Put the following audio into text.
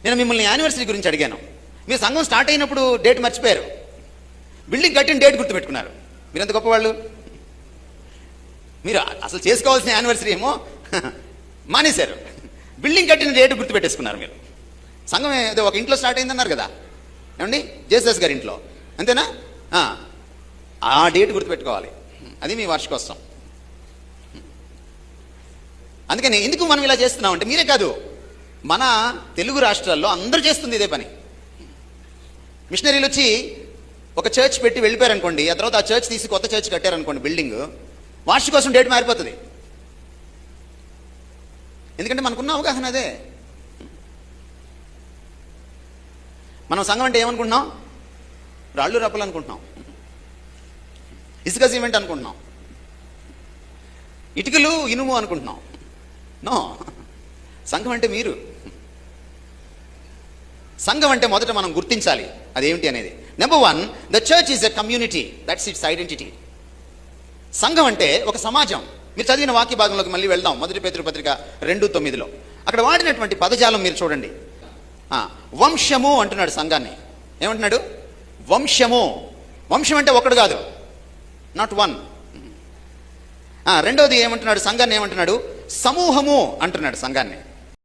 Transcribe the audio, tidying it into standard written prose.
నేను మిమ్మల్ని యానివర్సరీ గురించి అడిగాను. మీరు సంఘం స్టార్ట్ అయినప్పుడు డేట్ మర్చిపోయారు, బిల్డింగ్ కట్టిన డేట్ గుర్తుపెట్టుకున్నారు. మీరు ఎంత గొప్పవాళ్ళు. మీరు అసలు చేసుకోవాల్సిన యానివర్సరీ ఏమో మానేశారు, బిల్డింగ్ కట్టిన డేట్ గుర్తుపెట్టేసుకున్నారు. మీరు సంఘం ఏదో ఒక ఇంట్లో స్టార్ట్ అయిందన్నారు కదా, ఏమండి, జేసస్ గారి ఇంట్లో, అంతేనా? ఆ డేట్ గుర్తుపెట్టుకోవాలి, అది మీ వార్షికోత్సవం. అందుకని ఎందుకు మనం ఇలా చేస్తున్నామంటే, మీరే కాదు, మన తెలుగు రాష్ట్రాల్లో అందరూ చేస్తుంది ఇదే పని. మిషనరీలు వచ్చి ఒక చర్చ్ పెట్టి వెళ్ళిపోయారనుకోండి, ఆ తర్వాత ఆ చర్చ్ తీసి కొత్త చర్చ్ కట్టారనుకోండి, బిల్డింగ్, వార్షికోత్సవం డేట్ మారిపోతుంది. ఎందుకంటే మనకున్న అవగాహన అదే. మనం సంఘం అంటే ఏమనుకుంటున్నాం? రాళ్ళు రప్పలు అనుకుంటున్నాం, ఇసుక సిమెంట్ అనుకుంటున్నాం, ఇటుకలు ఇనుము అనుకుంటున్నాం. నో, సంఘం అంటే మీరు. సంఘం అంటే మొదట మనం గుర్తించాలి అదేమిటి అనేది. Number 1, the church is a community, that's it's identity. సంఘం అంటే ఒక సమాజం. మీరు చదివిన వాక్య భాగంలోకి మళ్ళీ వెళ్దాం. 1 పేతురు పత్రిక 2:9 అక్కడ వాడినటువంటి పదజాలం మీరు చూడండి. వంశము అంటున్నాడు సంఘాన్ని. ఏమంటున్నాడు? వంశము. వంశం అంటే ఒకడు కాదు, నాట్ వన్. రెండోది ఏమంటున్నాడు? సంఘాన్ని ఏమంటున్నాడు? సమూహము అంటున్నాడు సంఘాన్ని.